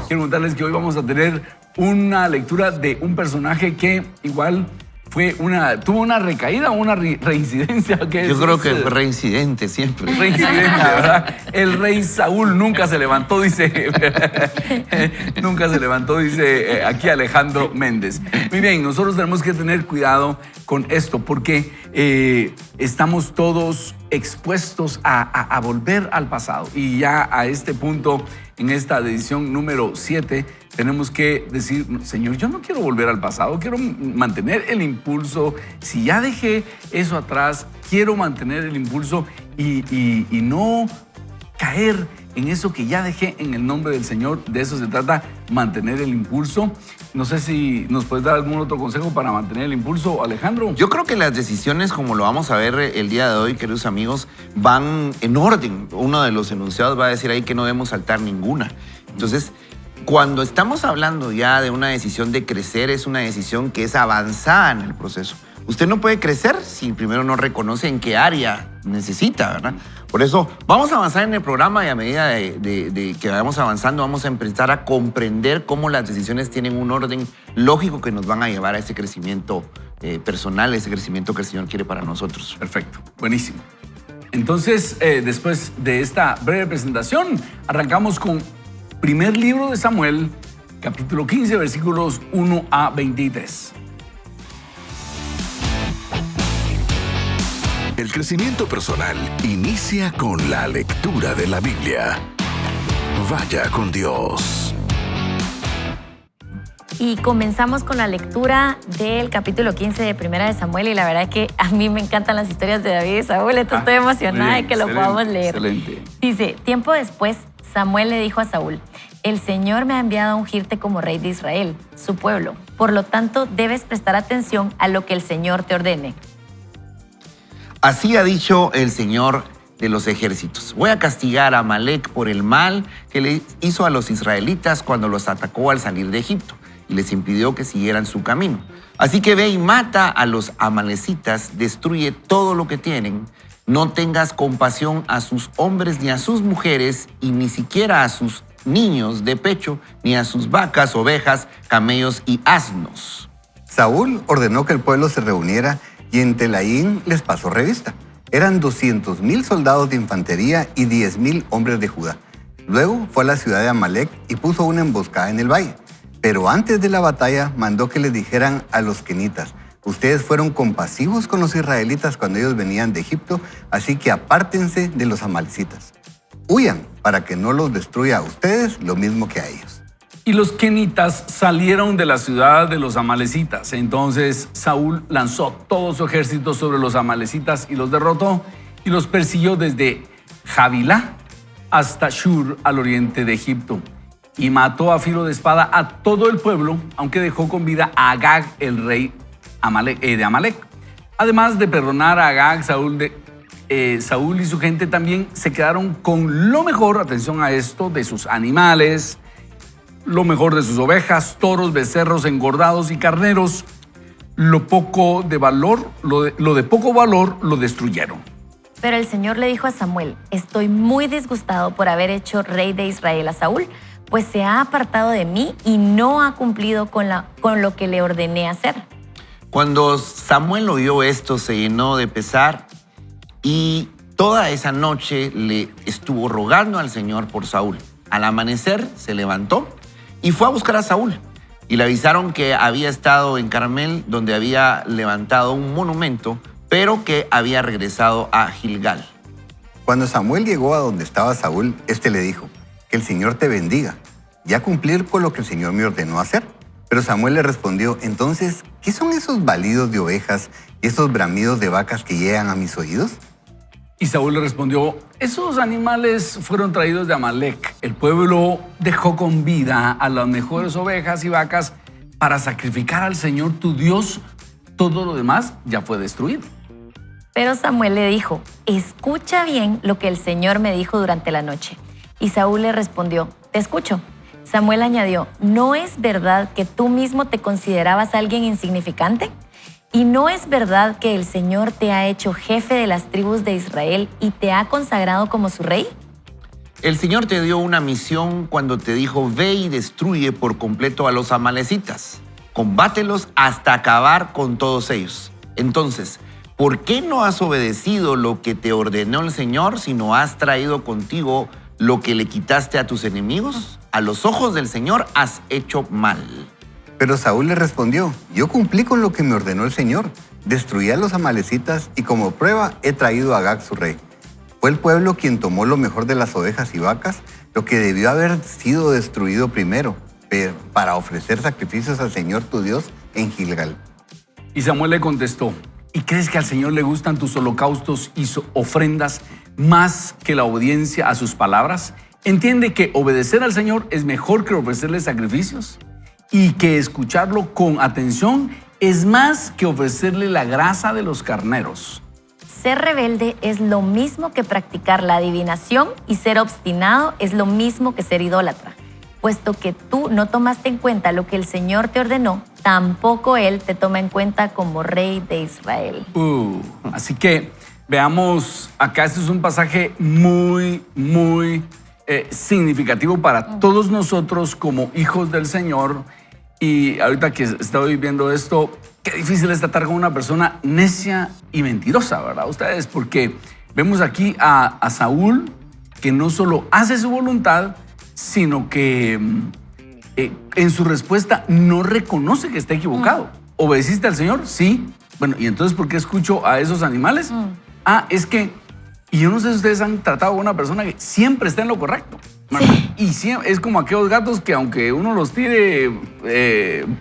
quiero contarles que hoy vamos a tener una lectura de un personaje que igual tuvo una recaída o una reincidencia. Yo creo que fue reincidente siempre. Reincidente, ¿verdad? El rey Saúl nunca se levantó, dice. Nunca se levantó, dice aquí Alejandro Méndez. Muy bien, nosotros tenemos que tener cuidado con esto porque estamos todos expuestos a volver al pasado. Y ya a este punto, en esta edición número 7, tenemos que decir, Señor, yo no quiero volver al pasado, quiero mantener el impulso. Si ya dejé eso atrás, quiero mantener el impulso y no caer en eso que ya dejé en el nombre del Señor. De eso se trata, mantener el impulso. No sé si nos puedes dar algún otro consejo para mantener el impulso, Alejandro. Yo creo que las decisiones, como lo vamos a ver el día de hoy, queridos amigos, van en orden. Uno de los enunciados va a decir ahí que no debemos saltar ninguna. Entonces, cuando estamos hablando ya de una decisión de crecer, es una decisión que es avanzada en el proceso. Usted no puede crecer si primero no reconoce en qué área necesita, ¿verdad? Por eso vamos a avanzar en el programa y a medida de que vayamos avanzando vamos a empezar a comprender cómo las decisiones tienen un orden lógico que nos van a llevar a ese crecimiento personal, ese crecimiento que el Señor quiere para nosotros. Perfecto, buenísimo. Entonces, después de esta breve presentación, arrancamos con primer libro de Samuel, capítulo 15, versículos 1 a 23. El crecimiento personal inicia con la lectura de la Biblia. Vaya con Dios. Y comenzamos con la lectura del capítulo 15 de Primera de Samuel. Y la verdad es que a mí me encantan las historias de David y Saúl. Entonces estoy emocionada de que lo podamos leer. Excelente. Dice, tiempo después, Samuel le dijo a Saúl, el Señor me ha enviado a ungirte como rey de Israel, su pueblo. Por lo tanto, debes prestar atención a lo que el Señor te ordene. Así ha dicho el Señor de los ejércitos. Voy a castigar a Amalek por el mal que le hizo a los israelitas cuando los atacó al salir de Egipto y les impidió que siguieran su camino. Así que ve y mata a los amalecitas, destruye todo lo que tienen. No tengas compasión a sus hombres ni a sus mujeres y ni siquiera a sus niños de pecho, ni a sus vacas, ovejas, camellos y asnos. Saúl ordenó que el pueblo se reuniera y en Telaín les pasó revista. Eran 200,000 soldados de infantería y 10,000 hombres de Judá. Luego fue a la ciudad de Amalek y puso una emboscada en el valle. Pero antes de la batalla mandó que les dijeran a los kenitas, ustedes fueron compasivos con los israelitas cuando ellos venían de Egipto, así que apártense de los amalecitas. Huyan para que no los destruya a ustedes lo mismo que a ellos. Y los kenitas salieron de la ciudad de los amalecitas. Entonces Saúl lanzó todo su ejército sobre los amalecitas y los derrotó y los persiguió desde Javilá hasta Shur al oriente de Egipto. Y mató a filo de espada a todo el pueblo, aunque dejó con vida a Agag, el rey de Amalek. Además de perdonar a Agag, Saúl y su gente también se quedaron con lo mejor, atención a esto, de sus animales, lo mejor de sus ovejas, toros, becerros engordados y carneros. Lo de poco valor lo destruyeron. Pero el Señor le dijo a Samuel, estoy muy disgustado por haber hecho rey de Israel a Saúl, pues se ha apartado de mí y no ha cumplido con lo que le ordené hacer. Cuando Samuel oyó esto, se llenó de pesar y toda esa noche le estuvo rogando al Señor por Saúl. Al amanecer se levantó y fue a buscar a Saúl. Y le avisaron que había estado en Carmel, donde había levantado un monumento, pero que había regresado a Gilgal. Cuando Samuel llegó a donde estaba Saúl, le dijo, que el Señor te bendiga. Ya cumplir con lo que el Señor me ordenó hacer. Pero Samuel le respondió, entonces, ¿qué son esos balidos de ovejas y esos bramidos de vacas que llegan a mis oídos? Y Saúl le respondió, esos animales fueron traídos de Amalek. El pueblo dejó con vida a las mejores ovejas y vacas para sacrificar al Señor tu Dios. Todo lo demás ya fue destruido. Pero Samuel le dijo, escucha bien lo que el Señor me dijo durante la noche. Y Saúl le respondió, te escucho. Samuel añadió, ¿no es verdad que tú mismo te considerabas alguien insignificante? ¿Y no es verdad que el Señor te ha hecho jefe de las tribus de Israel y te ha consagrado como su rey? El Señor te dio una misión cuando te dijo, ve y destruye por completo a los amalecitas. Combátelos hasta acabar con todos ellos. Entonces, ¿por qué no has obedecido lo que te ordenó el Señor, sino has traído contigo lo que le quitaste a tus enemigos? A los ojos del Señor has hecho mal. Pero Saúl le respondió, yo cumplí con lo que me ordenó el Señor. Destruí a los amalecitas y como prueba he traído a Agag su rey. Fue el pueblo quien tomó lo mejor de las ovejas y vacas, lo que debió haber sido destruido primero, pero para ofrecer sacrificios al Señor tu Dios en Gilgal. Y Samuel le contestó, ¿y crees que al Señor le gustan tus holocaustos y ofrendas más que la obediencia a sus palabras? ¿Entiende que obedecer al Señor es mejor que ofrecerle sacrificios? Y que escucharlo con atención es más que ofrecerle la grasa de los carneros. Ser rebelde es lo mismo que practicar la adivinación y ser obstinado es lo mismo que ser idólatra. Puesto que tú no tomaste en cuenta lo que el Señor te ordenó, tampoco Él te toma en cuenta como rey de Israel. Así que veamos, acá este es un pasaje muy significativo para todos nosotros como hijos del Señor. Y ahorita que estoy viendo esto, qué difícil es tratar con una persona necia y mentirosa, ¿verdad? Ustedes, porque vemos aquí a Saúl que no solo hace su voluntad, sino que en su respuesta no reconoce que está equivocado. ¿Obedeciste al Señor? Sí. Bueno, ¿y entonces por qué escucho a esos animales? Es que, y yo no sé si ustedes han tratado con una persona que siempre está en lo correcto. Sí. Y siempre, es como aquellos gatos que aunque uno los tire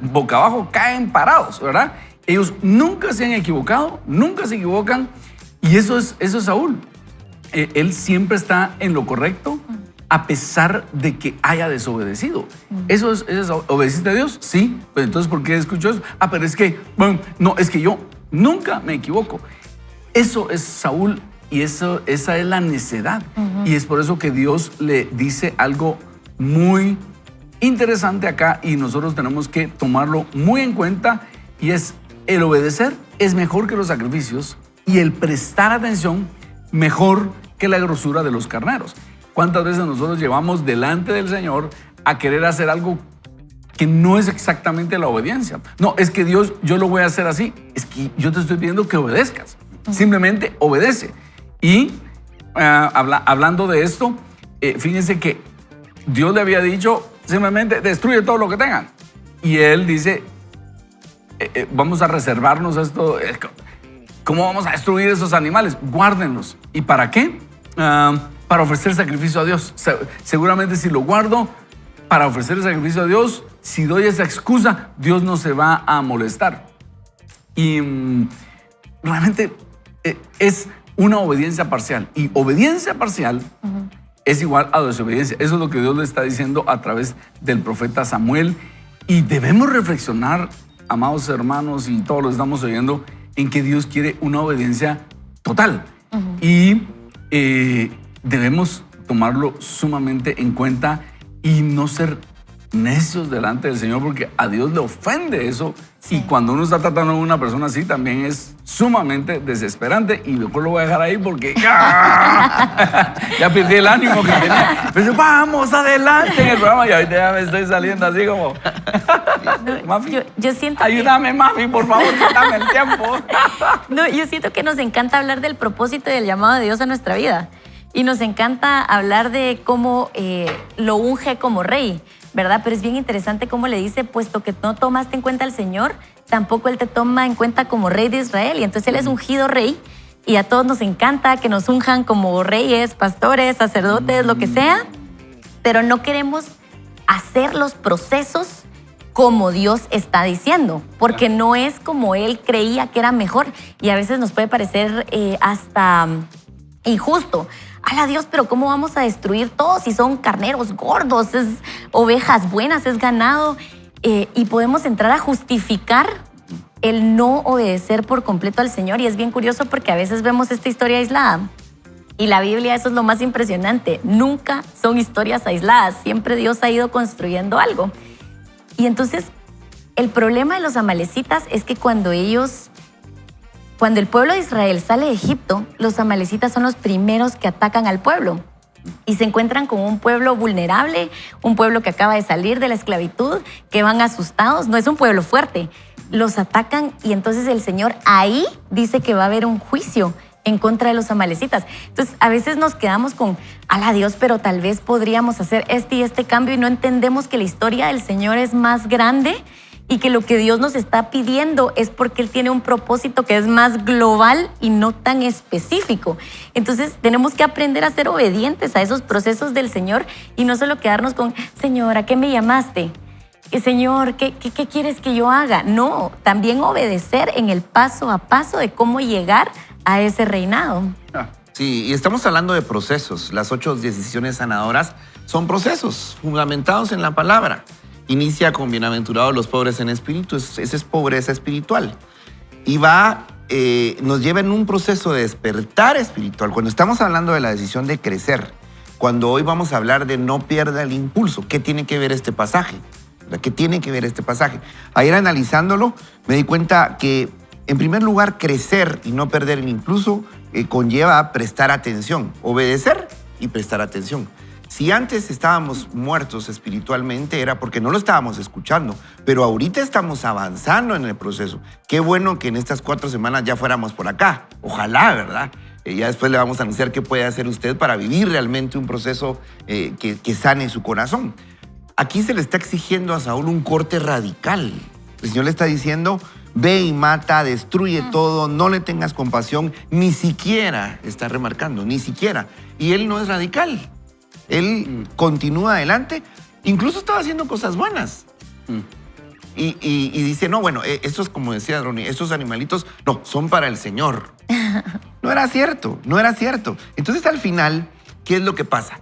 boca abajo, caen parados, ¿verdad? Ellos nunca se han equivocado, nunca se equivocan. Y eso es Saúl. Él siempre está en lo correcto a pesar de que haya desobedecido. Eso es ¿obedeciste a Dios? Sí. Pero entonces, ¿por qué escucho eso? Pero es que, bueno, no, es que yo nunca me equivoco. Eso es Saúl. Y esa es la necedad. Y es por eso que Dios le dice algo muy interesante acá y nosotros tenemos que tomarlo muy en cuenta y es el obedecer es mejor que los sacrificios y el prestar atención mejor que la grosura de los carneros. ¿Cuántas veces nosotros llevamos delante del Señor a querer hacer algo que no es exactamente la obediencia? No, es que Dios, yo lo voy a hacer así. Es que yo te estoy pidiendo que obedezcas. Simplemente obedece. Y hablando de esto, fíjense que Dios le había dicho simplemente destruye todo lo que tengan. Y él dice, vamos a reservarnos esto. ¿Cómo vamos a destruir esos animales? Guárdenlos. ¿Y para qué? Para ofrecer sacrificio a Dios. Seguramente si lo guardo para ofrecer sacrificio a Dios, si doy esa excusa, Dios no se va a molestar. Y realmente es una obediencia parcial. Y obediencia parcial es igual a desobediencia. Eso es lo que Dios le está diciendo a través del profeta Samuel. Y debemos reflexionar, amados hermanos, y todos lo estamos oyendo, en que Dios quiere una obediencia total. Y debemos tomarlo sumamente en cuenta y no ser necios delante del Señor, porque a Dios le ofende eso. Sí. Y cuando uno está tratando con una persona así, también es sumamente desesperante. Y mejor lo voy a dejar ahí porque ya perdí el ánimo que tenía. Pero vamos adelante en el programa y ahorita ya me estoy saliendo así como... Mami, yo siento ayúdame, mami, por favor, quítame el tiempo. No, yo siento que nos encanta hablar del propósito y del llamado de Dios a nuestra vida. Y nos encanta hablar de cómo lo unge como rey, ¿verdad? Pero es bien interesante cómo le dice, puesto que no tomaste en cuenta al Señor, tampoco Él te toma en cuenta como rey de Israel. Y entonces Él es ungido rey y a todos nos encanta que nos unjan como reyes, pastores, sacerdotes, lo que sea, pero no queremos hacer los procesos como Dios está diciendo, porque no es como Él creía que era mejor. Y a veces nos puede parecer hasta injusto. ¡Hala, Dios! Pero ¿cómo vamos a destruir todo si son carneros gordos, es ovejas buenas, es ganado? Y podemos entrar a justificar el no obedecer por completo al Señor. Y es bien curioso porque a veces vemos esta historia aislada. Y la Biblia, eso es lo más impresionante. Nunca son historias aisladas. Siempre Dios ha ido construyendo algo. Y entonces, el problema de los amalecitas es que cuando el pueblo de Israel sale de Egipto, los amalecitas son los primeros que atacan al pueblo. y se encuentran con un pueblo vulnerable, un pueblo que acaba de salir de la esclavitud, que van asustados, no es un pueblo fuerte. Los atacan y entonces el Señor ahí dice que va a haber un juicio en contra de los amalecitas. Entonces, a veces nos quedamos con, ala Dios, pero tal vez podríamos hacer este y este cambio y no entendemos que la historia del Señor es más grande y que lo que Dios nos está pidiendo es porque Él tiene un propósito que es más global y no tan específico. Entonces, tenemos que aprender a ser obedientes a esos procesos del Señor y no solo quedarnos con, Señor, ¿a qué me llamaste? Señor, ¿qué quieres que yo haga? No, también obedecer en el paso a paso de cómo llegar a ese reinado. Sí, y estamos hablando de procesos. Las 8 decisiones sanadoras son procesos fundamentados en la palabra. Inicia con bienaventurados los pobres en espíritu, esa es pobreza espiritual. Y nos lleva en un proceso de despertar espiritual. Cuando estamos hablando de la decisión de crecer, cuando hoy vamos a hablar de no pierda el impulso, ¿qué tiene que ver este pasaje? ¿Qué tiene que ver este pasaje? Ayer analizándolo me di cuenta que, en primer lugar, crecer y no perder el impulso conlleva prestar atención, obedecer y prestar atención. Si antes estábamos muertos espiritualmente era porque no lo estábamos escuchando, pero ahorita estamos avanzando en el proceso. Qué bueno que en estas 4 semanas ya fuéramos por acá. Ojalá, ¿verdad? Ya después le vamos a anunciar qué puede hacer usted para vivir realmente un proceso que sane su corazón. Aquí se le está exigiendo a Saúl un corte radical. El Señor le está diciendo, ve y mata, destruye todo, no le tengas compasión, ni siquiera, está remarcando, ni siquiera. Y él no es radical. Él continúa adelante, incluso estaba haciendo cosas buenas. Y dice, no, bueno, esto es como decía Ronnie, estos animalitos, no, son para el Señor. No era cierto, no era cierto. Entonces al final, ¿qué es lo que pasa?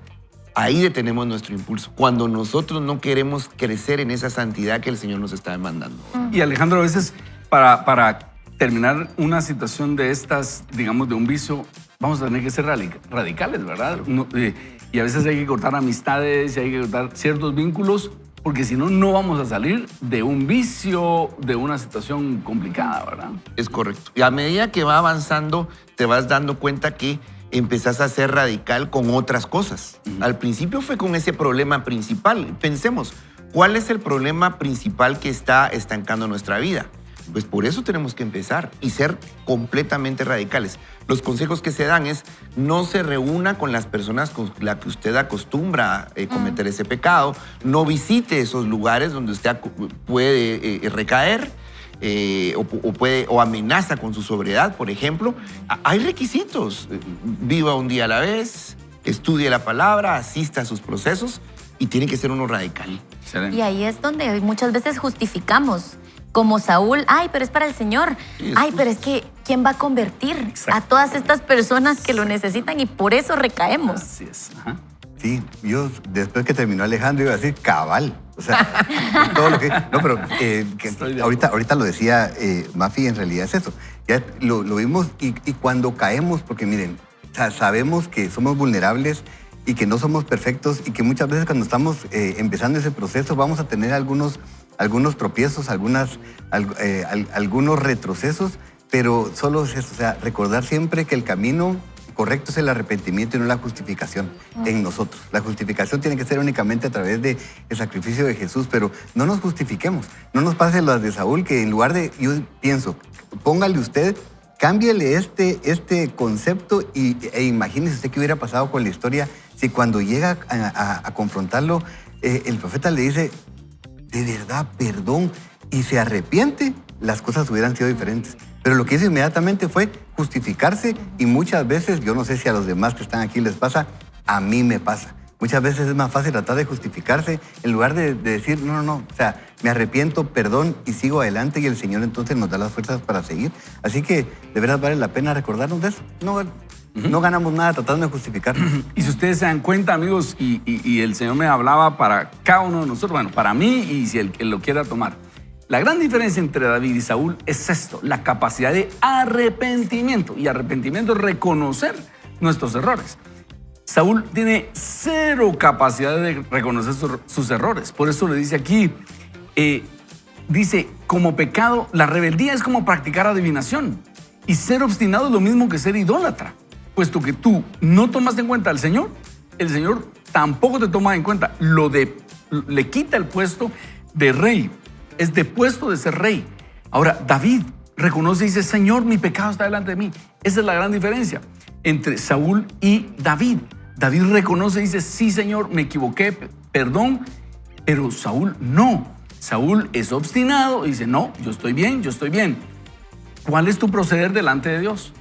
Ahí detenemos nuestro impulso, cuando nosotros no queremos crecer en esa santidad que el Señor nos está demandando. Y Alejandro, a veces para terminar una situación de estas, digamos, de un vicio, vamos a tener que ser radicales, ¿verdad? Y a veces hay que cortar amistades y hay que cortar ciertos vínculos, porque si no, no vamos a salir de un vicio, de una situación complicada, ¿verdad? Es correcto. Y a medida que va avanzando, te vas dando cuenta que empezás a ser radical con otras cosas. Al principio fue con ese problema principal. Pensemos, ¿cuál es el problema principal que está estancando nuestra vida? Pues por eso tenemos que empezar y ser completamente radicales. Los consejos que se dan es no se reúna con las personas con las que usted acostumbra a cometer ese pecado, no visite esos lugares donde usted puede recaer o amenaza con su sobriedad, por ejemplo. Hay requisitos. Viva un día a la vez, estudie la palabra, asista a sus procesos y tiene que ser uno radical. Y ahí es donde muchas veces justificamos. Como Saúl, ay, pero es para el Señor. Ay, pero es que ¿quién va a convertir a todas estas personas que lo necesitan? Y por eso recaemos. Así es. Ajá. Sí, yo después que terminó Alejandro iba a decir cabal. O sea, todo lo que... No, pero ahorita lo decía Mafi, en realidad es eso. Ya lo vimos y cuando caemos, porque miren, sabemos que somos vulnerables y que no somos perfectos y que muchas veces cuando estamos empezando ese proceso vamos a tener algunos tropiezos, algunos retrocesos, pero solo es eso, o sea, recordar siempre que el camino correcto es el arrepentimiento y no la justificación en nosotros. La justificación tiene que ser únicamente a través del sacrificio de Jesús, pero no nos justifiquemos. No nos pase las de Saúl, que en lugar de, yo pienso, póngale usted, cámbiale este concepto e imagínese usted qué hubiera pasado con la historia si cuando llega a confrontarlo, el profeta le dice, de verdad, perdón, y se arrepiente, las cosas hubieran sido diferentes. Pero lo que hizo inmediatamente fue justificarse y muchas veces, yo no sé si a los demás que están aquí les pasa, a mí me pasa. Muchas veces es más fácil tratar de justificarse en lugar de decir, no, o sea, me arrepiento, perdón y sigo adelante y el Señor entonces nos da las fuerzas para seguir. Así que de verdad vale la pena recordarnos de eso. No ganamos nada tratando de justificarnos. Y si ustedes se dan cuenta, amigos, y el Señor me hablaba para cada uno de nosotros, bueno, para mí y si él lo quiera tomar. La gran diferencia entre David y Saúl es esto, la capacidad de arrepentimiento. Y arrepentimiento es reconocer nuestros errores. Saúl tiene 0 capacidad de reconocer sus errores. Por eso le dice aquí, dice, como pecado, la rebeldía es como practicar adivinación. Y ser obstinado es lo mismo que ser idólatra. Puesto que tú no tomaste en cuenta al Señor, el Señor tampoco te toma en cuenta. Le quita el puesto de rey. Es de puesto de ser rey. Ahora, David reconoce y dice, Señor, mi pecado está delante de mí. Esa es la gran diferencia entre Saúl y David. David reconoce y dice, sí, Señor, me equivoqué, perdón. Pero Saúl no. Saúl es obstinado y dice, no, yo estoy bien, yo estoy bien. ¿Cuál es tu proceder delante de Dios?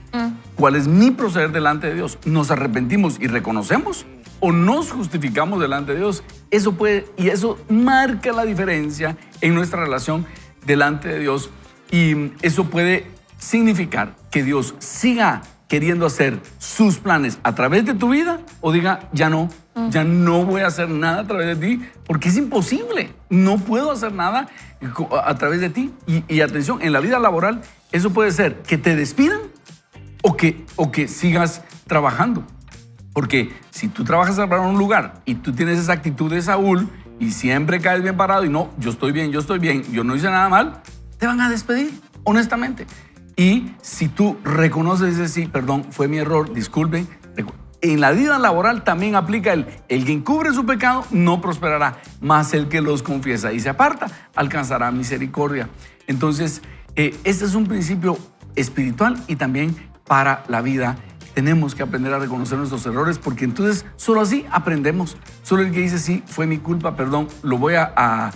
¿Cuál es mi proceder delante de Dios? ¿Nos arrepentimos y reconocemos o nos justificamos delante de Dios? Eso marca la diferencia en nuestra relación delante de Dios, y eso puede significar que Dios siga queriendo hacer sus planes a través de tu vida o diga, ya no voy a hacer nada a través de ti porque es imposible, no puedo hacer nada a través de ti. Y atención, en la vida laboral eso puede ser que te despidan o que sigas trabajando. Porque si tú trabajas para un lugar y tú tienes esa actitud de Saúl y siempre caes bien parado y no, yo estoy bien, yo no hice nada mal, te van a despedir, honestamente. Y si tú reconoces y dices, sí, perdón, fue mi error, disculpen. En la vida laboral también aplica el que encubre su pecado no prosperará, mas el que los confiesa y se aparta alcanzará misericordia. Entonces, este es un principio espiritual y también para la vida. Tenemos que aprender a reconocer nuestros errores porque entonces solo así aprendemos. Solo el que dice, sí, fue mi culpa, perdón, lo voy a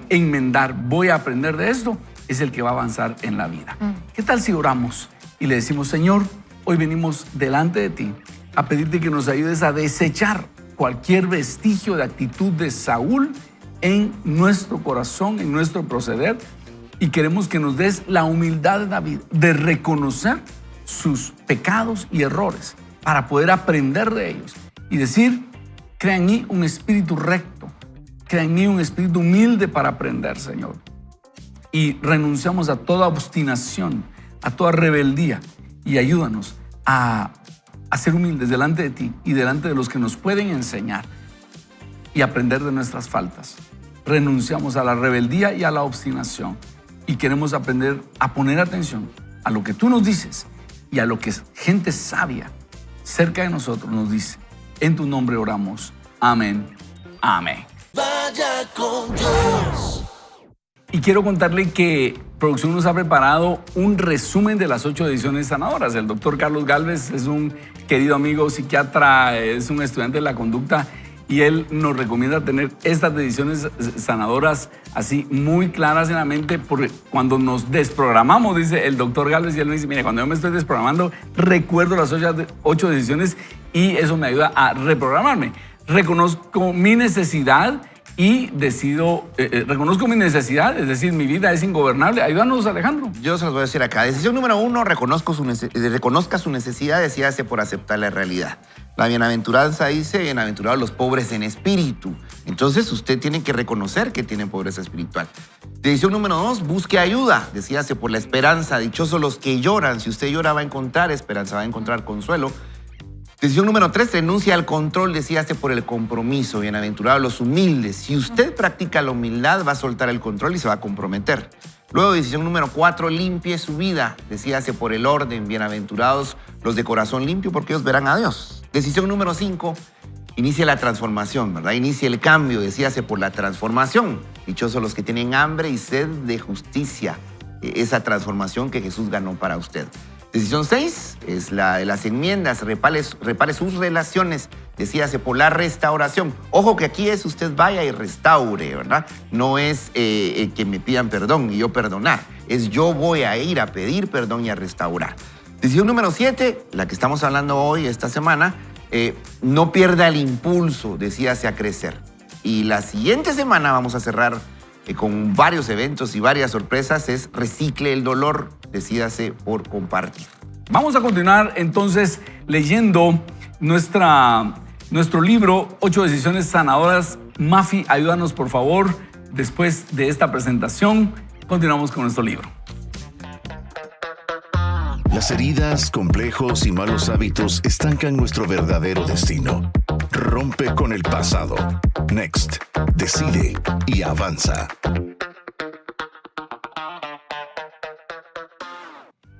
enmendar, voy a aprender de esto, es el que va a avanzar en la vida. ¿Qué tal si oramos y le decimos, Señor, hoy venimos delante de ti a pedirte que nos ayudes a desechar cualquier vestigio de actitud de Saúl en nuestro corazón, en nuestro proceder, y queremos que nos des la humildad de David de reconocer sus pecados y errores para poder aprender de ellos y decir, crea en mí un espíritu recto, crea en mí un espíritu humilde para aprender, Señor. Y renunciamos a toda obstinación, a toda rebeldía, y ayúdanos a ser humildes delante de ti y delante de los que nos pueden enseñar y aprender de nuestras faltas. Renunciamos a la rebeldía y a la obstinación y queremos aprender a poner atención a lo que tú nos dices y a lo que gente sabia cerca de nosotros nos dice. En tu nombre oramos. Amén. Amén. Vaya con Dios. Y quiero contarle que producción nos ha preparado un resumen de las 8 decisiones sanadoras. El doctor Carlos Gálvez es un querido amigo psiquiatra, es un estudiante de la conducta y él nos recomienda tener estas decisiones sanadoras así muy claras en la mente, porque cuando nos desprogramamos, dice el doctor Gálvez, y él me dice, mire, cuando yo me estoy desprogramando, recuerdo las 8 decisiones y eso me ayuda a reprogramarme. Reconozco mi necesidad y reconozco mi necesidad, es decir, mi vida es ingobernable. Ayúdanos, Alejandro. Yo se los voy a decir acá. Decisión número 1, reconozca su necesidad, decídase por aceptar la realidad. La bienaventuranza dice, bienaventurados los pobres en espíritu. Entonces usted tiene que reconocer que tiene pobreza espiritual. Decisión número 2, busque ayuda, decíase por la esperanza. Dichosos los que lloran. Si usted llora va a encontrar esperanza, va a encontrar consuelo. Decisión número 3, renuncia al control, decíase por el compromiso. Bienaventurados los humildes. Si usted practica la humildad, va a soltar el control y se va a comprometer. Luego, decisión número 4, limpie su vida, decíase por el orden. Bienaventurados los de corazón limpio, porque ellos verán a Dios. Decisión número 5, inicie la transformación, ¿verdad? Inicie el cambio, decíase por la transformación. Dichosos los que tienen hambre y sed de justicia, esa transformación que Jesús ganó para usted. Decisión 6 es la de las enmiendas, repare sus relaciones, decíase por la restauración. Ojo que aquí es usted vaya y restaure, ¿verdad? No es que me pidan perdón y yo perdonar, es yo voy a ir a pedir perdón y a restaurar. Decisión número 7, la que estamos hablando hoy, esta semana, no pierda el impulso, decíase a crecer. Y la siguiente semana vamos a cerrar con varios eventos y varias sorpresas, es recicle el dolor, decídase por compartir. Vamos a continuar entonces leyendo nuestro libro 8 decisiones sanadoras. Mafi, ayúdanos por favor. Después de esta presentación, continuamos con nuestro libro. Las heridas, complejos y malos hábitos estancan nuestro verdadero destino. Rompe con el pasado. Next. Decide y avanza.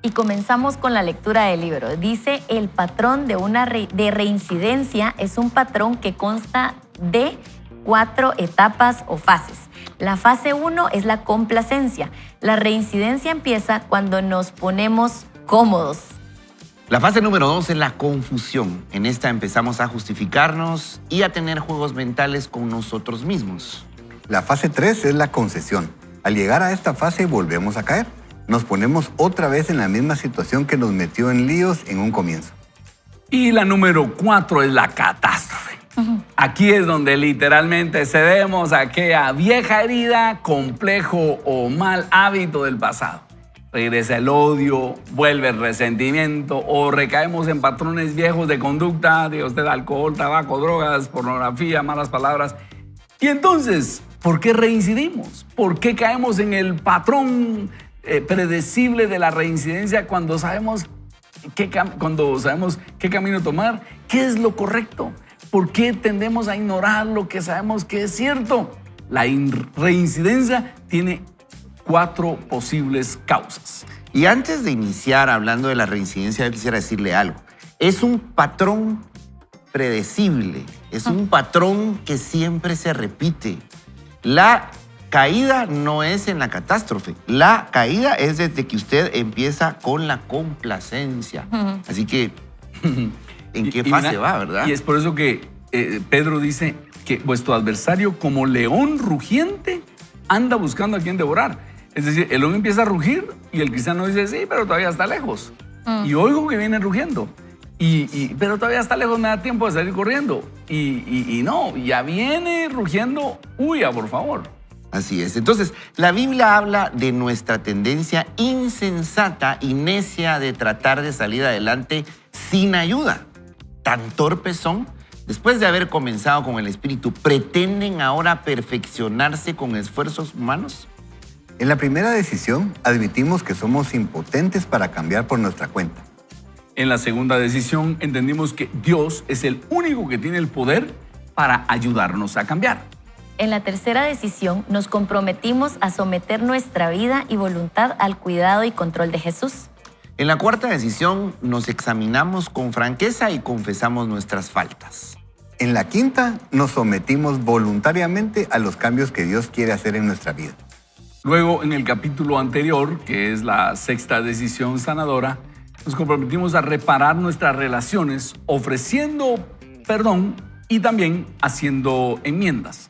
Y comenzamos con la lectura del libro. Dice, el patrón de reincidencia es un patrón que consta de 4 etapas o fases. La fase 1 es la complacencia. La reincidencia empieza cuando nos ponemos cómodos. La fase número 2 es la confusión. En esta empezamos a justificarnos y a tener juegos mentales con nosotros mismos. La fase 3 es la concesión. Al llegar a esta fase volvemos a caer. Nos ponemos otra vez en la misma situación que nos metió en líos en un comienzo. Y la número 4 es la catástrofe. Aquí es donde literalmente cedemos a aquella vieja herida, complejo o mal hábito del pasado. Regresa el odio, vuelve el resentimiento o recaemos en patrones viejos de conducta, de usted, alcohol, tabaco, drogas, pornografía, malas palabras. Y entonces, ¿por qué reincidimos? ¿Por qué caemos en el patrón predecible de la reincidencia cuando sabemos qué camino tomar? ¿Qué es lo correcto? ¿Por qué tendemos a ignorar lo que sabemos que es cierto? La reincidencia tiene 4 posibles causas. Y antes de iniciar hablando de la reincidencia, yo quisiera decirle algo. Es un patrón predecible, es un patrón que siempre se repite. La caída no es en la catástrofe, la caída es desde que usted empieza con la complacencia. Así que, ¿en qué fase mira, va, verdad? Y es por eso que Pedro dice que vuestro adversario como león rugiente anda buscando a quien devorar. Es decir, el león empieza a rugir y el cristiano dice, sí, pero todavía está lejos. Y oigo que viene rugiendo. Pero todavía está lejos, me da tiempo de salir corriendo. Y no, ya viene rugiendo, huya, por favor. Así es. Entonces, la Biblia habla de nuestra tendencia insensata y necia de tratar de salir adelante sin ayuda. Tan torpes son, después de haber comenzado con el Espíritu, ¿pretenden ahora perfeccionarse con esfuerzos humanos? En la primera decisión, admitimos que somos impotentes para cambiar por nuestra cuenta. En la segunda decisión, entendimos que Dios es el único que tiene el poder para ayudarnos a cambiar. En la tercera decisión, nos comprometimos a someter nuestra vida y voluntad al cuidado y control de Jesús. En la cuarta decisión, nos examinamos con franqueza y confesamos nuestras faltas. En la quinta, nos sometimos voluntariamente a los cambios que Dios quiere hacer en nuestra vida. Luego, en el capítulo anterior, que es la sexta decisión sanadora, nos comprometimos a reparar nuestras relaciones ofreciendo perdón y también haciendo enmiendas.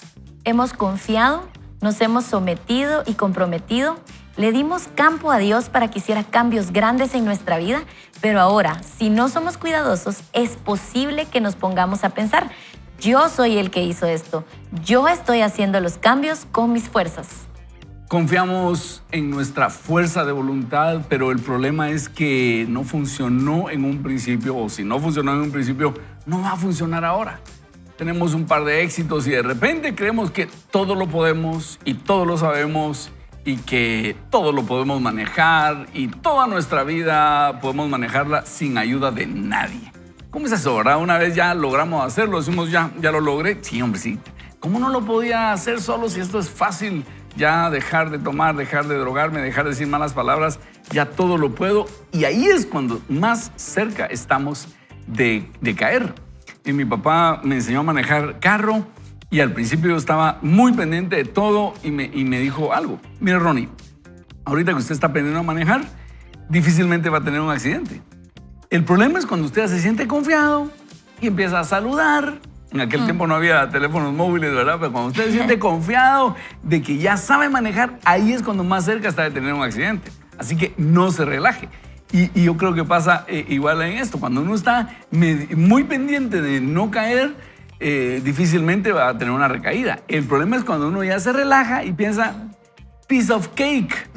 Hemos confiado, nos hemos sometido y comprometido, le dimos campo a Dios para que hiciera cambios grandes en nuestra vida, pero ahora, si no somos cuidadosos, es posible que nos pongamos a pensar, yo soy el que hizo esto, yo estoy haciendo los cambios con mis fuerzas. Confiamos en nuestra fuerza de voluntad, pero el problema es que no funcionó en un principio, o si no funcionó en un principio, no va a funcionar ahora. Tenemos un par de éxitos y de repente creemos que todo lo podemos y todo lo sabemos y que todo lo podemos manejar y toda nuestra vida podemos manejarla sin ayuda de nadie. ¿Cómo es eso, verdad? Una vez ya logramos hacerlo, decimos ya lo logré. Sí, hombre, sí. ¿Cómo no lo podía hacer solo si esto es fácil? Ya dejar de tomar, dejar de drogarme, dejar de decir malas palabras, ya todo lo puedo. Y ahí es cuando más cerca estamos de caer. Y mi papá me enseñó a manejar carro y al principio yo estaba muy pendiente de todo y me dijo algo. Mira, Ronnie, ahorita que usted está aprendiendo a manejar, difícilmente va a tener un accidente. El problema es cuando usted se siente confiado y empieza a saludar. En aquel tiempo no había teléfonos móviles, ¿verdad? Pero cuando usted se siente confiado de que ya sabe manejar, ahí es cuando más cerca está de tener un accidente. Así que no se relaje. Y yo creo que pasa igual en esto. Cuando uno está muy pendiente de no caer, difícilmente va a tener una recaída. El problema es cuando uno ya se relaja y piensa, piece of cake.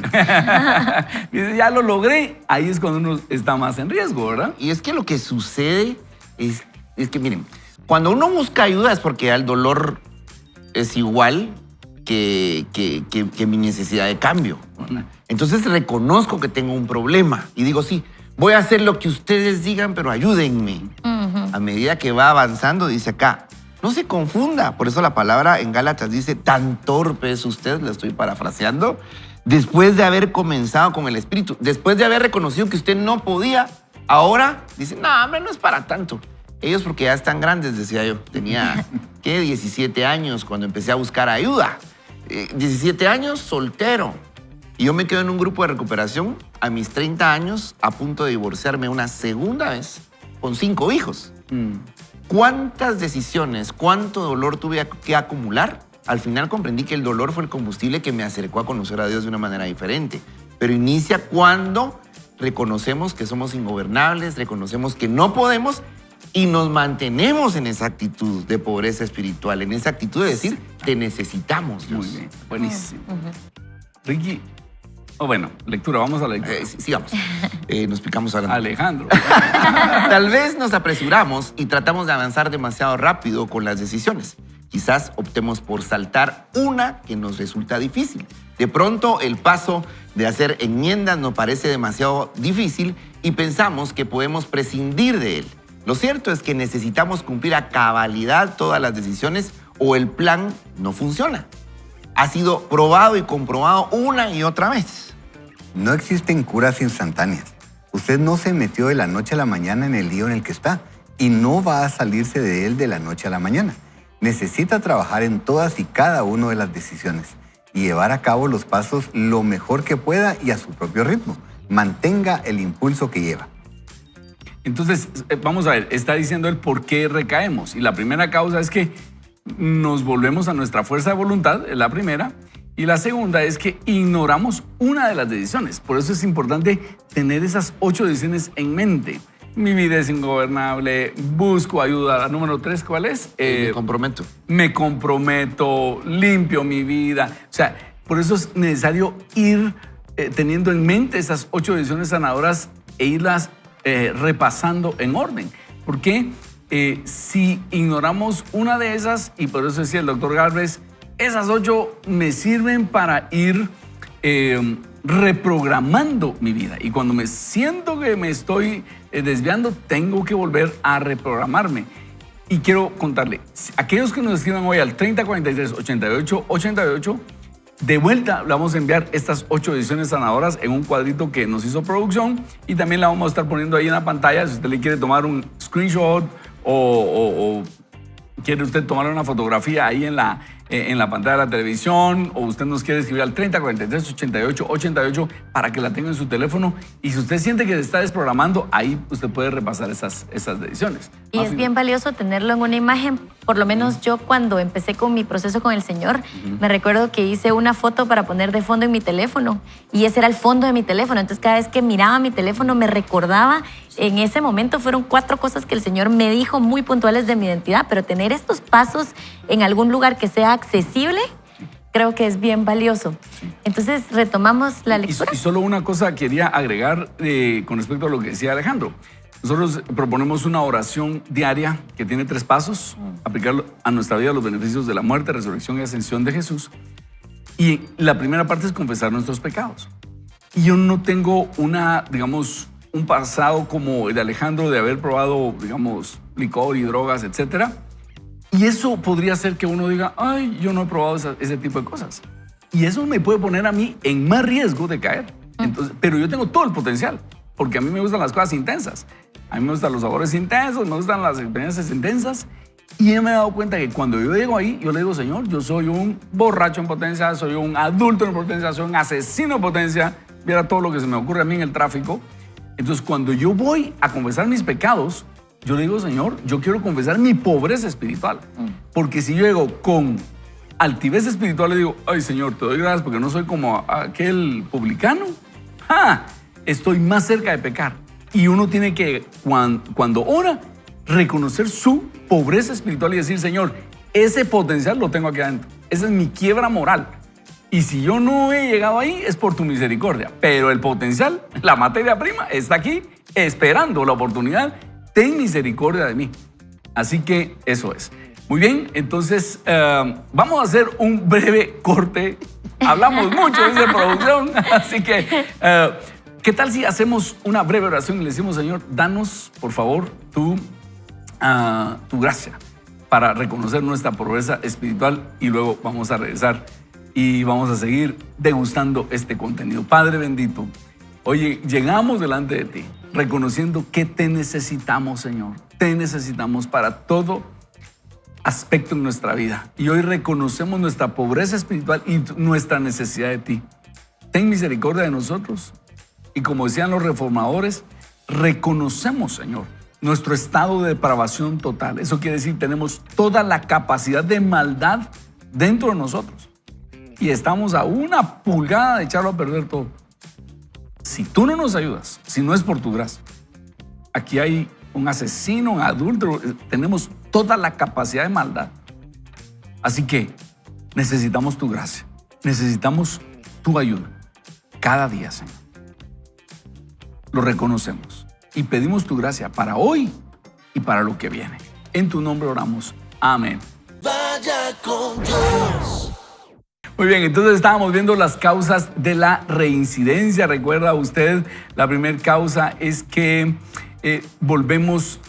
Ya lo logré. Ahí es cuando uno está más en riesgo, ¿verdad? Y es que lo que sucede es que, miren, cuando uno busca ayuda es porque el dolor es igual que mi necesidad de cambio. Entonces reconozco que tengo un problema y digo, sí, voy a hacer lo que ustedes digan, pero ayúdenme. A medida que va avanzando, dice acá, no se confunda. Por eso la palabra en Gálatas dice, tan torpe es usted, la estoy parafraseando, Después de haber comenzado con el Espíritu, después de haber reconocido que usted no podía, ahora dice, no, hombre, no es para tanto. Ellos porque ya están grandes, decía yo. Tenía, ¿qué? 17 años cuando empecé a buscar ayuda. 17 años, soltero. Y yo me quedo en un grupo de recuperación a mis 30 años, a punto de divorciarme una segunda vez, con 5 hijos. ¿Cuántas decisiones, cuánto dolor tuve que acumular? Al final comprendí que el dolor fue el combustible que me acercó a conocer a Dios de una manera diferente. Pero inicia cuando reconocemos que somos ingobernables, reconocemos que no podemos y nos mantenemos en esa actitud de pobreza espiritual, en esa actitud de decir, te necesitamos, Dios. Muy bien, buenísimo. Ricky, bueno, lectura, vamos a la lectura. Sigamos. Nos picamos hablando. Alejandro. Tal vez nos apresuramos y tratamos de avanzar demasiado rápido con las decisiones. Quizás optemos por saltar una que nos resulta difícil. De pronto, el paso de hacer enmiendas nos parece demasiado difícil y pensamos que podemos prescindir de él. Lo cierto es que necesitamos cumplir a cabalidad todas las decisiones o el plan no funciona. Ha sido probado y comprobado una y otra vez. No existen curas instantáneas. Usted no se metió de la noche a la mañana en el lío en el que está y no va a salirse de él de la noche a la mañana. Necesita trabajar en todas y cada una de las decisiones y llevar a cabo los pasos lo mejor que pueda y a su propio ritmo. Mantenga el impulso que lleva. Entonces, vamos a ver, está diciendo él por qué recaemos. Y la primera causa es que nos volvemos a nuestra fuerza de voluntad, es la primera. Y la segunda es que ignoramos una de las decisiones. Por eso es importante tener esas 8 decisiones en mente. Mi vida es ingobernable, busco ayuda. La número 3, ¿cuál es? Me comprometo. Me comprometo, limpio mi vida. O sea, por eso es necesario ir teniendo en mente esas 8 decisiones sanadoras e irlas repasando en orden. Porque si ignoramos una de esas, y por eso decía el doctor Galvez, esas 8 me sirven para ir reprogramando mi vida. Y cuando me siento que me estoy desviando, tengo que volver a reprogramarme. Y quiero contarle, aquellos que nos escriban hoy al 3043-8888, de vuelta le vamos a enviar estas 8 decisiones sanadoras en un cuadrito que nos hizo producción y también la vamos a estar poniendo ahí en la pantalla si usted le quiere tomar un screenshot o quiere usted tomar una fotografía ahí en la pantalla de la televisión o usted nos quiere escribir al 3043-8888 para que la tenga en su teléfono y si usted siente que se está desprogramando, ahí usted puede repasar esas decisiones. Y es bien valioso tenerlo en una imagen. Por lo menos yo cuando empecé con mi proceso con el Señor, me recuerdo que hice una foto para poner de fondo en mi teléfono y ese era el fondo de mi teléfono. Entonces cada vez que miraba mi teléfono me recordaba, en ese momento fueron 4 cosas que el Señor me dijo muy puntuales de mi identidad, pero tener estos pasos en algún lugar que sea accesible, creo que es bien valioso. Entonces retomamos la lectura. Y solo una cosa quería agregar con respecto a lo que decía Alejandro. Nosotros proponemos una oración diaria que tiene 3 pasos, aplicar a nuestra vida los beneficios de la muerte, resurrección y ascensión de Jesús. Y la primera parte es confesar nuestros pecados. Y yo no tengo un pasado como el de Alejandro de haber probado, licor y drogas, etcétera. Y eso podría hacer que uno diga, ay, yo no he probado ese tipo de cosas. Y eso me puede poner a mí en más riesgo de caer. Entonces, pero yo tengo todo el potencial, porque a mí me gustan las cosas intensas. A mí me gustan los sabores intensos, me gustan las experiencias intensas. Y yo me he dado cuenta que cuando yo llego ahí, yo le digo, Señor, yo soy un borracho en potencia, soy un adulto en potencia, soy un asesino en potencia. Viera todo lo que se me ocurre a mí en el tráfico. Entonces, cuando yo voy a confesar mis pecados, yo le digo, Señor, yo quiero confesar mi pobreza espiritual. Porque si yo llego con altivez espiritual, le digo, ay, Señor, te doy gracias porque no soy como aquel publicano. Estoy más cerca de pecar. Y uno tiene que, cuando ora, reconocer su pobreza espiritual y decir, Señor, ese potencial lo tengo aquí adentro. Esa es mi quiebra moral. Y si yo no he llegado ahí, es por tu misericordia. Pero el potencial, la materia prima, está aquí esperando la oportunidad. Ten misericordia de mí. Así que eso es. Muy bien, entonces vamos a hacer un breve corte. Hablamos mucho, dice producción. Así que, ¿qué tal si hacemos una breve oración y le decimos, Señor, danos, por favor, tu gracia para reconocer nuestra pobreza espiritual y luego vamos a regresar y vamos a seguir degustando este contenido. Padre bendito, oye, llegamos delante de ti reconociendo que te necesitamos, Señor. Te necesitamos para todo aspecto en nuestra vida. Y hoy reconocemos nuestra pobreza espiritual y nuestra necesidad de ti. Ten misericordia de nosotros. Y como decían los reformadores, reconocemos, Señor, nuestro estado de depravación total. Eso quiere decir, tenemos toda la capacidad de maldad dentro de nosotros. Y estamos a una pulgada de echarlo a perder todo. Si tú no nos ayudas, si no es por tu gracia, aquí hay un asesino, un adúltero, tenemos toda la capacidad de maldad. Así que necesitamos tu gracia, necesitamos tu ayuda cada día, Señor. Lo reconocemos y pedimos tu gracia para hoy y para lo que viene. En tu nombre oramos. Amén. Vaya con Dios. Muy bien, entonces estábamos viendo las causas de la reincidencia. Recuerda usted, la primera causa es que volvemos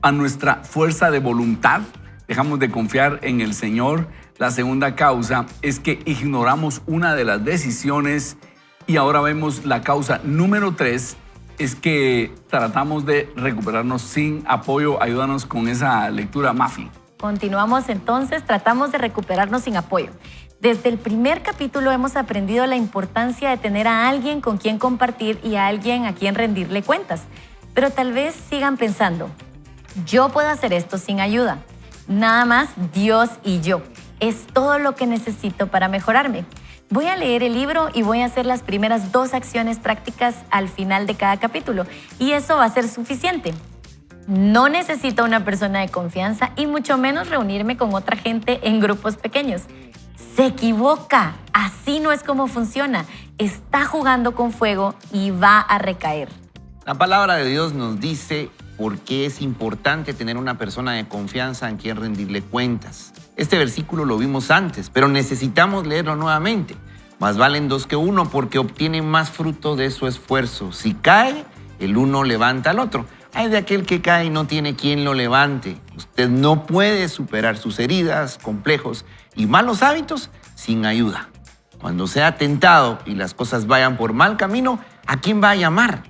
a nuestra fuerza de voluntad, dejamos de confiar en el Señor. La segunda causa es que ignoramos una de las decisiones. Y ahora vemos la causa número 3, es que tratamos de recuperarnos sin apoyo. Ayúdanos con esa lectura, Mafi. Continuamos entonces, tratamos de recuperarnos sin apoyo. Desde el primer capítulo hemos aprendido la importancia de tener a alguien con quien compartir y a alguien a quien rendirle cuentas. Pero tal vez sigan pensando, yo puedo hacer esto sin ayuda. Nada más Dios y yo. Es todo lo que necesito para mejorarme. Voy a leer el libro y voy a hacer las primeras 2 acciones prácticas al final de cada capítulo. Y eso va a ser suficiente. No necesito una persona de confianza y mucho menos reunirme con otra gente en grupos pequeños. Se equivoca. Así no es como funciona. Está jugando con fuego y va a recaer. La palabra de Dios nos dice por qué es importante tener una persona de confianza en quien rendirle cuentas. Este versículo lo vimos antes, pero necesitamos leerlo nuevamente. Más valen 2 que 1 porque obtienen más fruto de su esfuerzo. Si cae, el uno levanta al otro. Ay de aquel que cae y no tiene quien lo levante. Usted no puede superar sus heridas, complejos y malos hábitos sin ayuda. Cuando sea tentado y las cosas vayan por mal camino, ¿a quién va a llamar?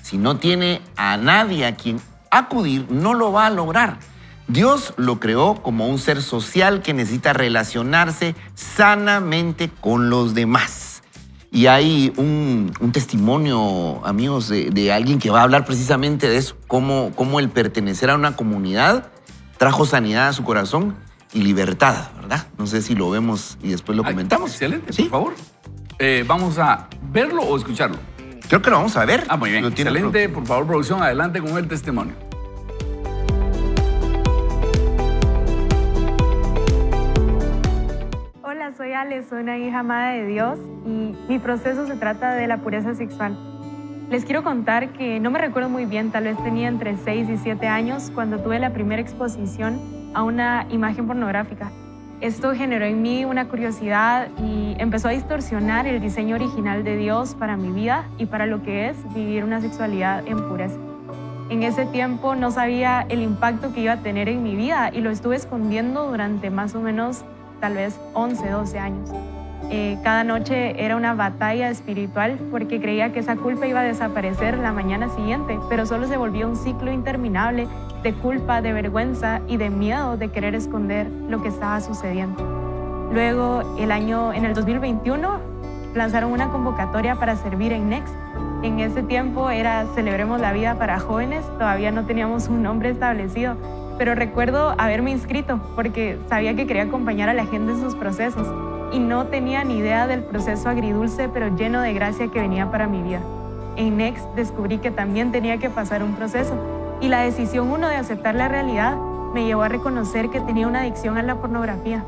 Si no tiene a nadie a quien acudir, no lo va a lograr. Dios lo creó como un ser social que necesita relacionarse sanamente con los demás. Y hay un testimonio, amigos, de alguien que va a hablar precisamente de eso, cómo el pertenecer a una comunidad trajo sanidad a su corazón y libertad, ¿verdad? No sé si lo vemos y después lo comentamos. Excelente, ¿Sí? por favor. ¿Vamos a verlo o escucharlo? Creo que lo vamos a ver. Muy bien, excelente. Por favor, producción, adelante con el testimonio. Hola, soy Ale, soy una hija amada de Dios y mi proceso se trata de la pureza sexual. Les quiero contar que no me recuerdo muy bien, tal vez tenía entre 6 y 7 años cuando tuve la primera exposición a una imagen pornográfica. Esto generó en mí una curiosidad y empezó a distorsionar el diseño original de Dios para mi vida y para lo que es vivir una sexualidad en pureza. En ese tiempo no sabía el impacto que iba a tener en mi vida y lo estuve escondiendo durante más o menos tal vez 11, 12 años. Cada noche era una batalla espiritual porque creía que esa culpa iba a desaparecer la mañana siguiente, pero solo se volvió un ciclo interminable de culpa, de vergüenza y de miedo de querer esconder lo que estaba sucediendo. Luego, en el 2021, lanzaron una convocatoria para servir en Next. En ese tiempo era Celebremos la Vida para jóvenes, todavía no teníamos un nombre establecido, pero recuerdo haberme inscrito porque sabía que quería acompañar a la gente en sus procesos y no tenía ni idea del proceso agridulce pero lleno de gracia que venía para mi vida. En Next descubrí que también tenía que pasar un proceso y la decisión 1 de aceptar la realidad me llevó a reconocer que tenía una adicción a la pornografía.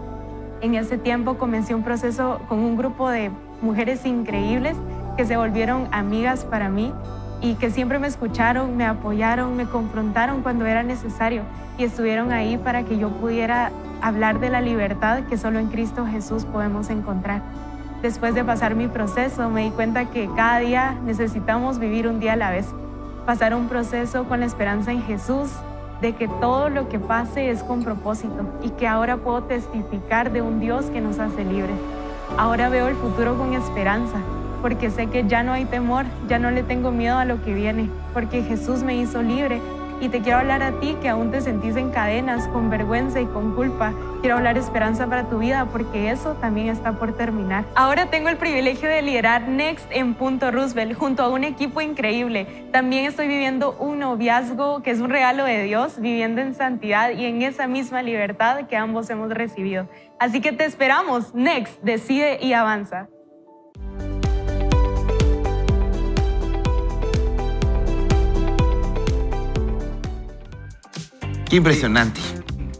En ese tiempo comencé un proceso con un grupo de mujeres increíbles que se volvieron amigas para mí y que siempre me escucharon, me apoyaron, me confrontaron cuando era necesario y estuvieron ahí para que yo pudiera hablar de la libertad que solo en Cristo Jesús podemos encontrar. Después de pasar mi proceso, me di cuenta que cada día necesitamos vivir un día a la vez, pasar un proceso con la esperanza en Jesús, de que todo lo que pase es con propósito y que ahora puedo testificar de un Dios que nos hace libres. Ahora veo el futuro con esperanza, porque sé que ya no hay temor, ya no le tengo miedo a lo que viene, porque Jesús me hizo libre. Y te quiero hablar a ti que aún te sentís en cadenas, con vergüenza y con culpa. Quiero hablar esperanza para tu vida porque eso también está por terminar. Ahora tengo el privilegio de liderar Next en Punto Roosevelt junto a un equipo increíble. También estoy viviendo un noviazgo que es un regalo de Dios, viviendo en santidad y en esa misma libertad que ambos hemos recibido. Así que te esperamos. Next, decide y avanza. Qué impresionante.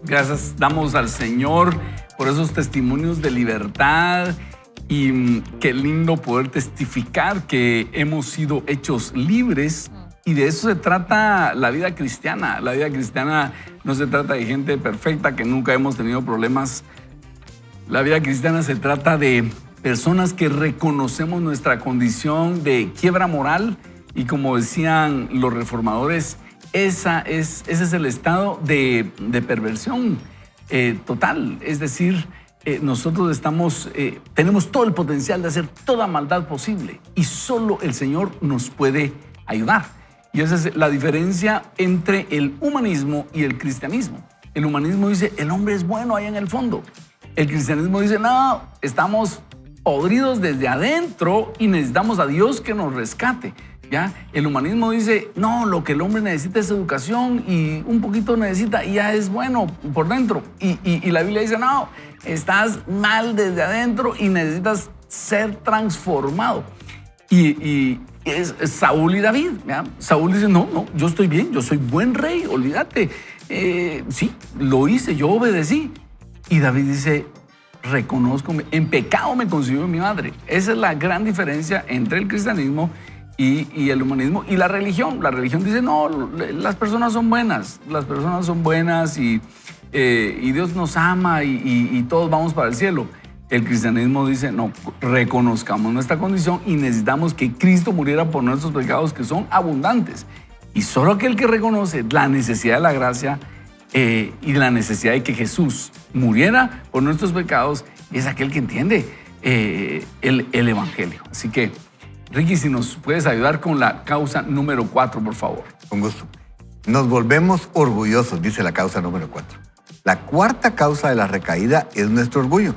Gracias damos al Señor por esos testimonios de libertad y qué lindo poder testificar que hemos sido hechos libres y de eso se trata la vida cristiana. La vida cristiana no se trata de gente perfecta que nunca hemos tenido problemas. La vida cristiana se trata de personas que reconocemos nuestra condición de quiebra moral y como decían los reformadores, ese es el estado de perversión total. Es decir, nosotros tenemos todo el potencial de hacer toda maldad posible y solo el Señor nos puede ayudar. Y esa es la diferencia entre el humanismo y el cristianismo. El humanismo dice, el hombre es bueno allá en el fondo. El cristianismo dice, no, estamos podridos desde adentro y necesitamos a Dios que nos rescate. ¿Ya? El humanismo dice, no, lo que el hombre necesita es educación y un poquito necesita y ya es bueno por dentro. Y la Biblia dice, no, estás mal desde adentro y necesitas ser transformado. Y es Saúl y David. ¿Ya? Saúl dice, no, yo estoy bien, yo soy buen rey, olvídate. Sí, lo hice, yo obedecí. Y David dice, reconozco, en pecado me concibió mi madre. Esa es la gran diferencia entre el cristianismo y el humanismo y la religión. La religión dice, no, las personas son buenas y Dios nos ama y todos vamos para el cielo. El cristianismo dice, no, reconozcamos nuestra condición y necesitamos que Cristo muriera por nuestros pecados que son abundantes. Y solo aquel que reconoce la necesidad de la gracia y la necesidad de que Jesús muriera por nuestros pecados es aquel que entiende el Evangelio. Así que Ricky, si nos puedes ayudar con la causa número 4, por favor. Con gusto. Nos volvemos orgullosos, dice la causa número 4. La cuarta causa de la recaída es nuestro orgullo.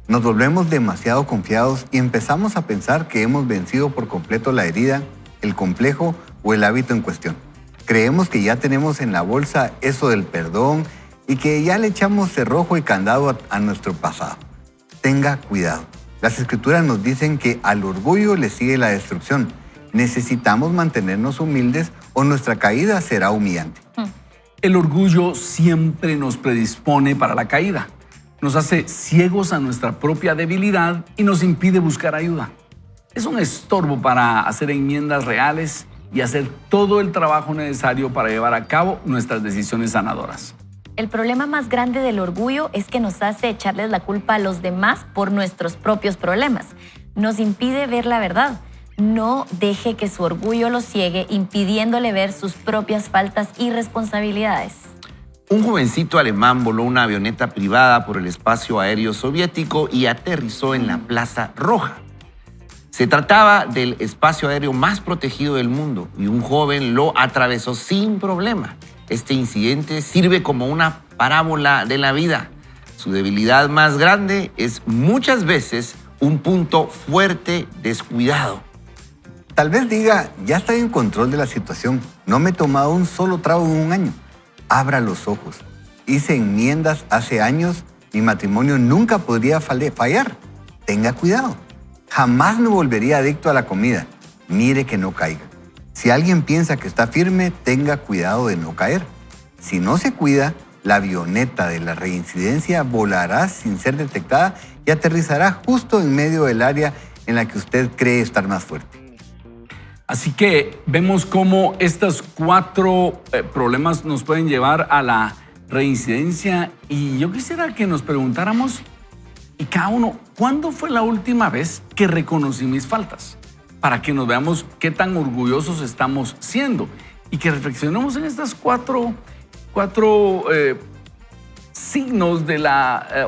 Nos volvemos demasiado confiados y empezamos a pensar que hemos vencido por completo la herida, el complejo o el hábito en cuestión. Creemos que ya tenemos en la bolsa eso del perdón y que ya le echamos cerrojo y candado a nuestro pasado. Tenga cuidado. Las escrituras nos dicen que al orgullo le sigue la destrucción. Necesitamos mantenernos humildes o nuestra caída será humillante. El orgullo siempre nos predispone para la caída. Nos hace ciegos a nuestra propia debilidad y nos impide buscar ayuda. Es un estorbo para hacer enmiendas reales y hacer todo el trabajo necesario para llevar a cabo nuestras decisiones sanadoras. El problema más grande del orgullo es que nos hace echarles la culpa a los demás por nuestros propios problemas. Nos impide ver la verdad. No deje que su orgullo lo ciegue, impidiéndole ver sus propias faltas y responsabilidades. Un jovencito alemán voló una avioneta privada por el espacio aéreo soviético y aterrizó en la Plaza Roja. Se trataba del espacio aéreo más protegido del mundo y un joven lo atravesó sin problema. Este incidente sirve como una parábola de la vida. Su debilidad más grande es muchas veces un punto fuerte descuidado. Tal vez diga, ya estoy en control de la situación. No me he tomado un solo trago en un año. Abra los ojos. Hice enmiendas hace años. Mi matrimonio nunca podría fallar. Tenga cuidado. Jamás me volvería adicto a la comida. Mire que no caiga. Si alguien piensa que está firme, tenga cuidado de no caer. Si no se cuida, la avioneta de la reincidencia volará sin ser detectada y aterrizará justo en medio del área en la que usted cree estar más fuerte. Así que vemos cómo estos 4 problemas nos pueden llevar a la reincidencia y yo quisiera que nos preguntáramos, y cada uno, ¿cuándo fue la última vez que reconocí mis faltas? Para que nos veamos qué tan orgullosos estamos siendo y que reflexionemos en estas cuatro signos de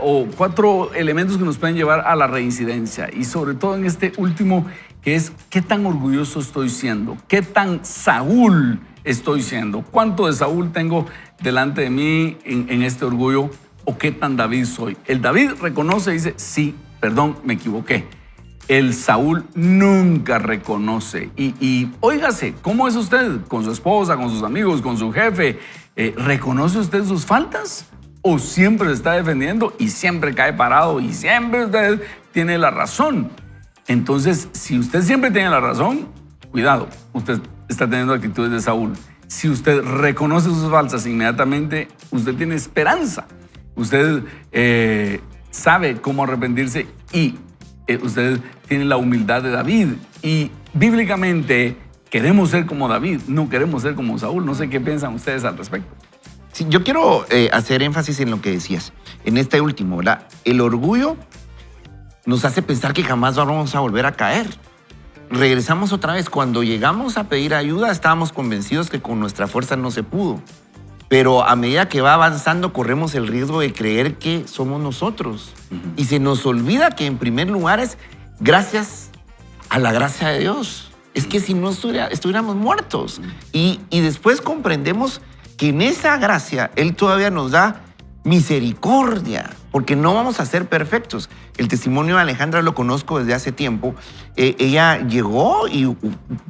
o 4 elementos que nos pueden llevar a la reincidencia. Y sobre todo en este último, que es qué tan orgulloso estoy siendo, qué tan Saúl estoy siendo, cuánto de Saúl tengo delante de mí en este orgullo, o qué tan David soy. El David reconoce y dice, sí, perdón, me equivoqué. El Saúl nunca reconoce. Y óigase, ¿cómo es usted con su esposa, con sus amigos, con su jefe? ¿Reconoce usted sus faltas? ¿O siempre se está defendiendo y siempre cae parado y siempre usted tiene la razón? Entonces, si usted siempre tiene la razón, cuidado, usted está teniendo actitudes de Saúl. Si usted reconoce sus faltas inmediatamente, usted tiene esperanza. Usted sabe cómo arrepentirse y usted tiene la humildad de David. Y bíblicamente queremos ser como David, no queremos ser como Saúl. No sé qué piensan ustedes al respecto. Sí, yo quiero hacer énfasis en lo que decías, en este último, ¿verdad? El orgullo nos hace pensar que jamás vamos a volver a caer. Regresamos otra vez. Cuando llegamos a pedir ayuda, estábamos convencidos que con nuestra fuerza no se pudo. Pero a medida que va avanzando, corremos el riesgo de creer que somos nosotros. Y se nos olvida que en primer lugar es gracias a la gracia de Dios. Es que si no estuviéramos muertos. Y después comprendemos que en esa gracia Él todavía nos da misericordia, porque no vamos a ser perfectos. El testimonio de Alejandra lo conozco desde hace tiempo. Ella llegó y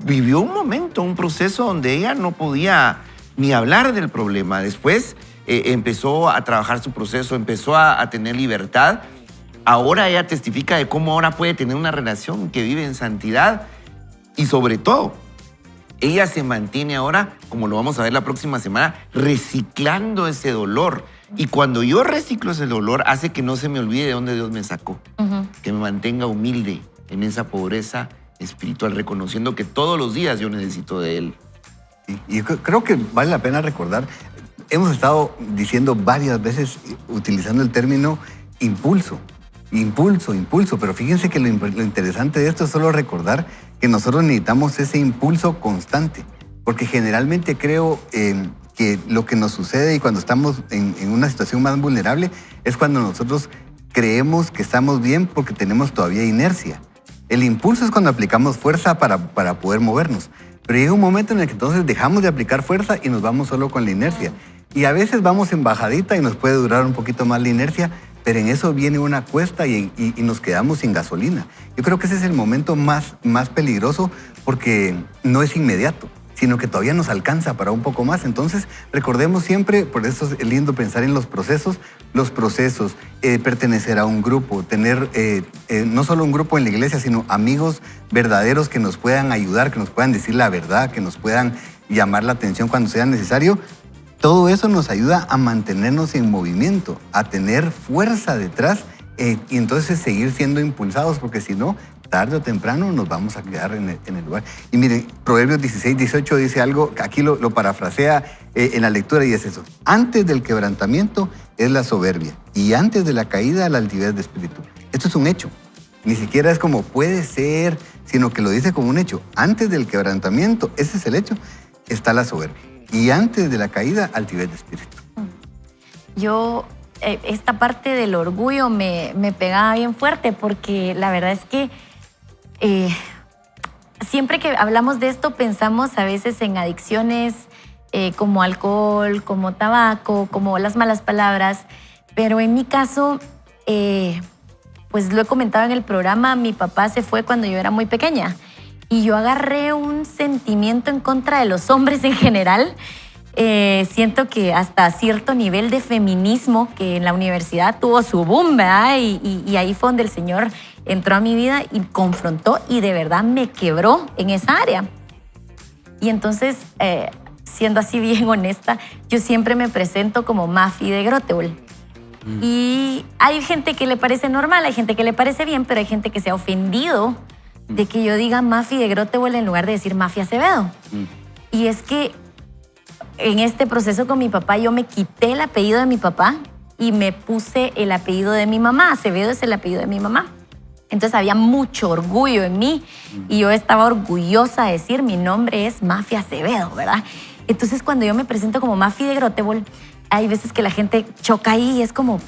vivió un momento, un proceso donde ella no podía ni hablar del problema. Después empezó a trabajar su proceso, empezó a tener libertad. Ahora ella testifica de cómo ahora puede tener una relación que vive en santidad y sobre todo, ella se mantiene ahora, como lo vamos a ver la próxima semana, reciclando ese dolor. Y cuando yo reciclo ese dolor, hace que no se me olvide de dónde Dios me sacó. Que me mantenga humilde en esa pobreza espiritual, reconociendo que todos los días yo necesito de Él. Y creo que vale la pena recordar, hemos estado diciendo varias veces, utilizando el término impulso, pero fíjense que lo interesante de esto es solo recordar que nosotros necesitamos ese impulso constante, porque generalmente creo que lo que nos sucede y cuando estamos en una situación más vulnerable es cuando nosotros creemos que estamos bien porque tenemos todavía inercia. El impulso es cuando aplicamos fuerza para poder movernos. Pero llega un momento en el que entonces dejamos de aplicar fuerza y nos vamos solo con la inercia. Y a veces vamos en bajadita y nos puede durar un poquito más la inercia, pero en eso viene una cuesta y nos quedamos sin gasolina. Yo creo que ese es el momento más peligroso porque no es inmediato, sino que todavía nos alcanza para un poco más. Entonces, recordemos siempre, por eso es lindo pensar en los procesos, pertenecer a un grupo, tener no solo un grupo en la iglesia, sino amigos verdaderos que nos puedan ayudar, que nos puedan decir la verdad, que nos puedan llamar la atención cuando sea necesario. Todo eso nos ayuda a mantenernos en movimiento, a tener fuerza detrás y entonces seguir siendo impulsados, porque si no, tarde o temprano nos vamos a quedar en el lugar. Y miren, Proverbios 16:18 dice algo, aquí lo parafrasea en la lectura y es eso. Antes del quebrantamiento es la soberbia y antes de la caída la altivez de espíritu. Esto es un hecho. Ni siquiera es como puede ser, sino que lo dice como un hecho. Antes del quebrantamiento, ese es el hecho, está la soberbia. Y antes de la caída, altivez de espíritu. Yo, esta parte del orgullo me pegaba bien fuerte porque la verdad es que siempre que hablamos de esto pensamos a veces en adicciones como alcohol, como tabaco, como las malas palabras, pero en mi caso, pues lo he comentado en el programa, mi papá se fue cuando yo era muy pequeña y yo agarré un sentimiento en contra de los hombres en general. Siento que hasta cierto nivel de feminismo que en la universidad tuvo su boom, ¿verdad? Y ahí fue donde el Señor entró a mi vida y confrontó y de verdad me quebró en esa área. Y entonces, siendo así bien honesta, yo siempre me presento como Mafi de Grotewohl. Y hay gente que le parece normal, hay gente que le parece bien, pero hay gente que se ha ofendido de que yo diga Mafi de Grotewohl en lugar de decir Mafi Acevedo. Y es que en este proceso con mi papá, yo me quité el apellido de mi papá y me puse el apellido de mi mamá. Acevedo es el apellido de mi mamá. Entonces había mucho orgullo en mí y yo estaba orgullosa de decir mi nombre es Mafi Acevedo, ¿verdad? Entonces cuando yo me presento como Mafi de Grotewohl, hay veces que la gente choca ahí y es como,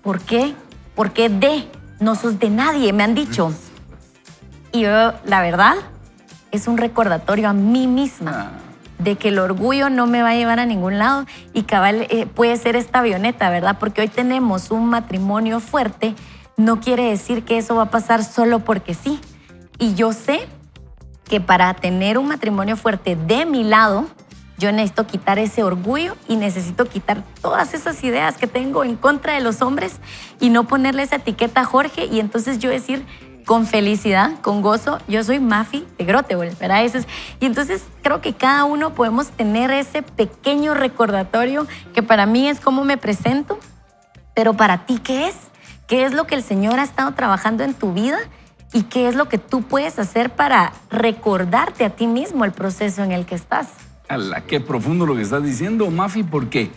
¿por qué? ¿Por qué de? No sos de nadie, me han dicho. Y yo, la verdad, es un recordatorio a mí misma de que el orgullo no me va a llevar a ningún lado y cabal puede ser esta avioneta, ¿verdad? Porque hoy tenemos un matrimonio fuerte, no quiere decir que eso va a pasar solo porque sí. Y yo sé que para tener un matrimonio fuerte de mi lado, yo necesito quitar ese orgullo y necesito quitar todas esas ideas que tengo en contra de los hombres y no ponerle esa etiqueta a Jorge y entonces yo decir con felicidad, con gozo, yo soy Mafi de Grotebol, ¿verdad? Y entonces creo que cada uno podemos tener ese pequeño recordatorio que para mí es cómo me presento, pero para ti, ¿qué es? ¿Qué es lo que el Señor ha estado trabajando en tu vida? ¿Y qué es lo que tú puedes hacer para recordarte a ti mismo el proceso en el que estás? ¡Hala! Qué profundo lo que estás diciendo, Mafi, porque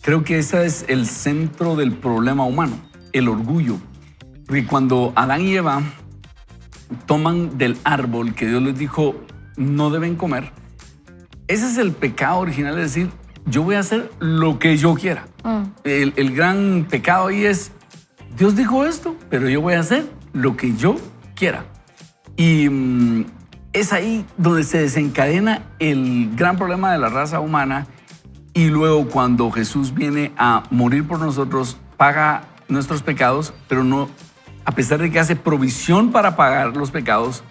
creo que ese es el centro del problema humano, el orgullo. Porque cuando Adán y Eva toman del árbol que Dios les dijo no deben comer, ese es el pecado original, es decir, yo voy a hacer lo que yo quiera. El gran pecado ahí es, Dios dijo esto, pero yo voy a hacer lo que yo quiera. Y es ahí donde se desencadena el gran problema de la raza humana y luego cuando Jesús viene a morir por nosotros, paga nuestros pecados, pero no, a pesar de que hace provisión para pagar los pecados,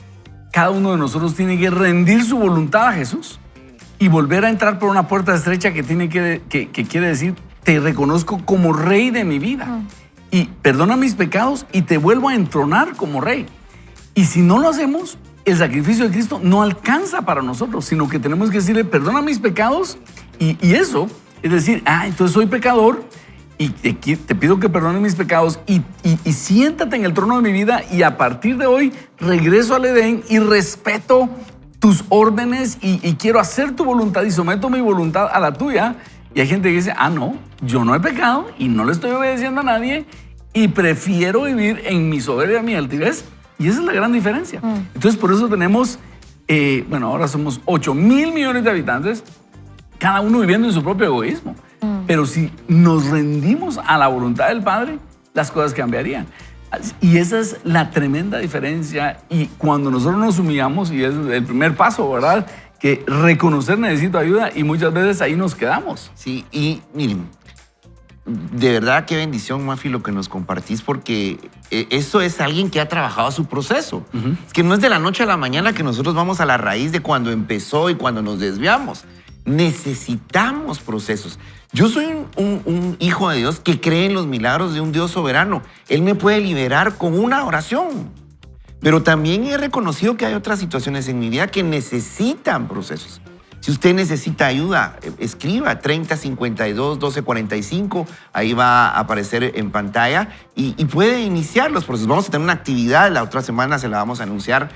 cada uno de nosotros tiene que rendir su voluntad a Jesús y volver a entrar por una puerta estrecha que quiere decir, te reconozco como rey de mi vida y perdona mis pecados y te vuelvo a entronar como rey. Y si no lo hacemos, el sacrificio de Cristo no alcanza para nosotros, sino que tenemos que decirle, perdona mis pecados y eso, es decir, entonces soy pecador y te pido que perdones mis pecados y siéntate en el trono de mi vida y a partir de hoy regreso al Edén y respeto tus órdenes y quiero hacer tu voluntad y someto mi voluntad a la tuya. Y hay gente que dice, no, yo no he pecado y no le estoy obedeciendo a nadie y prefiero vivir en mi soberbia, mi altivez. Y esa es la gran diferencia. Entonces, por eso tenemos, ahora somos 8,000 millones de habitantes, cada uno viviendo en su propio egoísmo. Pero si nos rendimos a la voluntad del Padre, las cosas cambiarían. Y esa es la tremenda diferencia. Y cuando nosotros nos humillamos, y es el primer paso, ¿verdad? Que reconocer necesito ayuda y muchas veces ahí nos quedamos. Sí, y miren, de verdad qué bendición, Mafi, lo que nos compartís, porque eso es alguien que ha trabajado su proceso. Es que no es de la noche a la mañana que nosotros vamos a la raíz de cuando empezó y cuando nos desviamos. Necesitamos procesos. Yo soy un hijo de Dios que cree en los milagros de un Dios soberano. Él me puede liberar con una oración. Pero también he reconocido que hay otras situaciones en mi vida que necesitan procesos. Si usted necesita ayuda, escriba 3052-1245. Ahí va a aparecer en pantalla y puede iniciar los procesos. Vamos a tener una actividad, la otra semana se la vamos a anunciar,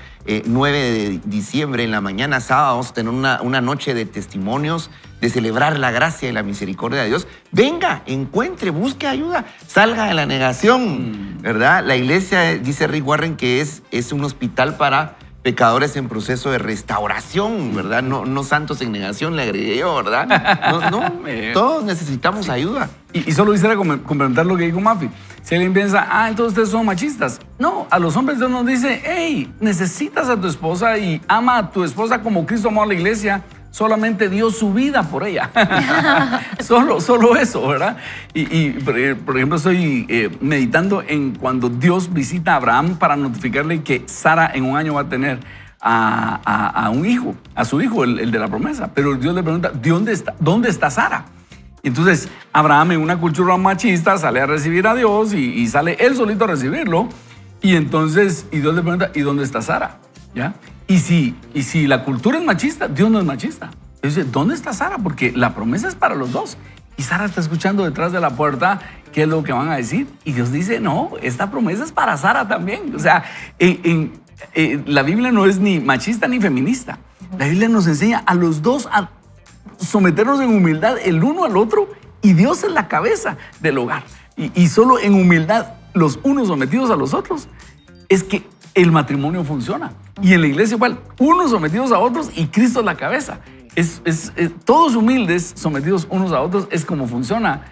9 de diciembre en la mañana, sábado. Vamos a tener una noche de testimonios, de celebrar la gracia y la misericordia de Dios. Venga, encuentre, busque ayuda, salga de la negación, ¿verdad? La iglesia, dice Rick Warren, que es un hospital para pecadores en proceso de restauración, ¿verdad? No santos en negación, le agregué yo, ¿verdad? Todos necesitamos ayuda. Y solo quisiera complementar lo que dijo Mafi. Si alguien piensa, entonces ustedes son machistas. No, a los hombres Dios nos dice, hey, necesitas a tu esposa y ama a tu esposa como Cristo amó a la iglesia. Solamente dio su vida por ella. solo eso, ¿verdad? Y por ejemplo, estoy meditando en cuando Dios visita a Abraham para notificarle que Sara en un año va a tener a un hijo, a su hijo, el de la promesa. Pero Dios le pregunta, ¿dónde está Sara? Y entonces Abraham, en una cultura machista, sale a recibir a Dios y sale él solito a recibirlo. Y entonces Dios le pregunta, ¿y dónde está Sara? ¿Ya? Y si la cultura es machista, Dios no es machista. Dice, ¿dónde está Sara? Porque la promesa es para los dos. Y Sara está escuchando detrás de la puerta qué es lo que van a decir. Y Dios dice, no, esta promesa es para Sara también. O sea, la Biblia no es ni machista ni feminista. La Biblia nos enseña a los dos a someternos en humildad el uno al otro y Dios es la cabeza del hogar. Y solo en humildad, los unos sometidos a los otros, es que el matrimonio funciona. Y en la iglesia igual, unos sometidos a otros y Cristo es la cabeza. todos humildes, sometidos unos a otros, es como funciona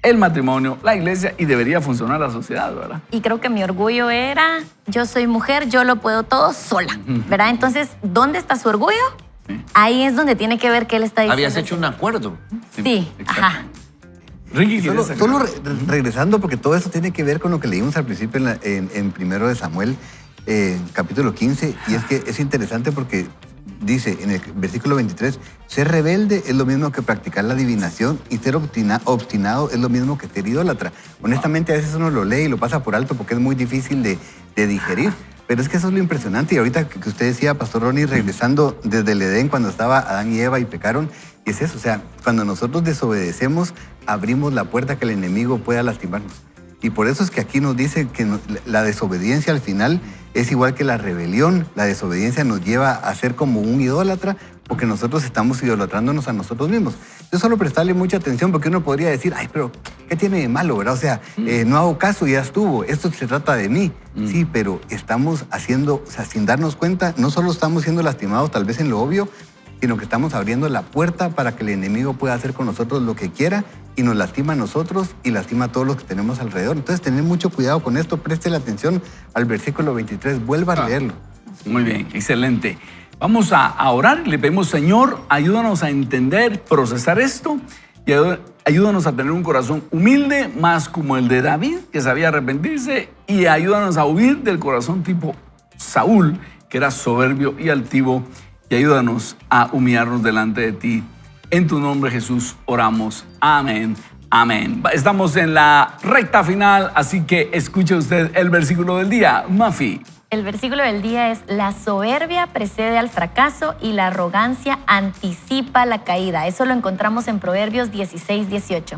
el matrimonio, la iglesia y debería funcionar la sociedad, ¿verdad? Y creo que mi orgullo era, yo soy mujer, yo lo puedo todo sola, ¿verdad? Entonces, ¿dónde está su orgullo? Sí. Ahí es donde tiene que ver qué él está diciendo. Habías hecho un acuerdo. Sí, exacto. ajá. Ricky, Solo, ¿quieres solo regresando, porque todo eso tiene que ver con lo que leímos al principio en primero de Samuel, capítulo 15, y es que es interesante porque dice en el versículo 23, ser rebelde es lo mismo que practicar la adivinación y ser obstinado es lo mismo que ser idólatra. Honestamente, a veces uno lo lee y lo pasa por alto porque es muy difícil de digerir. Pero es que eso es lo impresionante. Y ahorita que usted decía, Pastor Ronnie, regresando desde el Edén cuando estaba Adán y Eva y pecaron, y es eso, o sea, cuando nosotros desobedecemos, abrimos la puerta que el enemigo pueda lastimarnos. Y por eso es que aquí nos dice que la desobediencia al final es igual que la rebelión. La desobediencia nos lleva a ser como un idólatra porque nosotros estamos idolatrándonos a nosotros mismos. Yo solo prestarle mucha atención porque uno podría decir, ay, pero ¿qué tiene de malo, verdad? O sea, no hago caso, ya estuvo, esto se trata de mí. Sí, pero estamos haciendo, o sea, sin darnos cuenta, no solo estamos siendo lastimados tal vez en lo obvio, sino que estamos abriendo la puerta para que el enemigo pueda hacer con nosotros lo que quiera y nos lastima a nosotros y lastima a todos los que tenemos alrededor. Entonces, tener mucho cuidado con esto, preste la atención al versículo 23, vuelva a leerlo. Muy bien, excelente. Vamos a orar y le pedimos, Señor, ayúdanos a entender, procesar esto y ayúdanos a tener un corazón humilde, más como el de David, que sabía arrepentirse, y ayúdanos a huir del corazón tipo Saúl, que era soberbio y altivo, y ayúdanos a humillarnos delante de ti. En tu nombre, Jesús, oramos. Amén. Amén. Estamos en la recta final, así que escuche usted el versículo del día. Mafi. El versículo del día es, la soberbia precede al fracaso y la arrogancia anticipa la caída. Eso lo encontramos en Proverbios 16-18.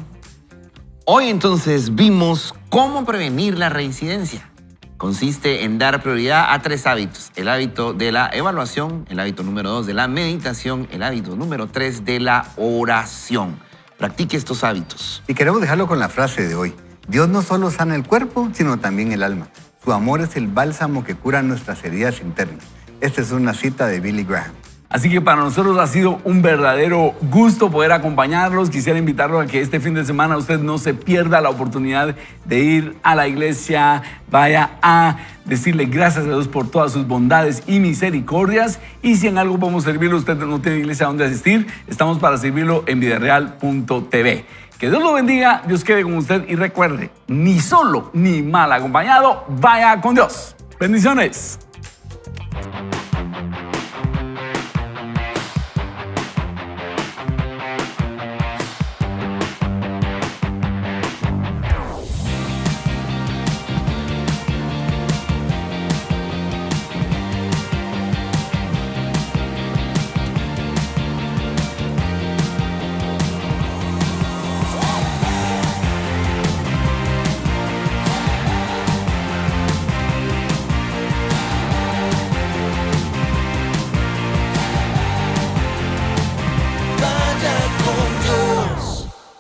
Hoy entonces vimos cómo prevenir la reincidencia. Consiste en dar prioridad a 3 hábitos. El hábito de la evaluación, el hábito número 2 de la meditación, el hábito número 3 de la oración. Practique estos hábitos. Y queremos dejarlo con la frase de hoy. Dios no solo sana el cuerpo, sino también el alma. Su amor es el bálsamo que cura nuestras heridas internas. Esta es una cita de Billy Graham. Así que para nosotros ha sido un verdadero gusto poder acompañarlos. Quisiera invitarlos a que este fin de semana usted no se pierda la oportunidad de ir a la iglesia, vaya a decirle gracias a Dios por todas sus bondades y misericordias. Y si en algo podemos servirlo, usted no tiene iglesia donde asistir, estamos para servirlo en videoreal.tv. Que Dios lo bendiga, Dios quede con usted y recuerde, ni solo ni mal acompañado, vaya con Dios. Bendiciones.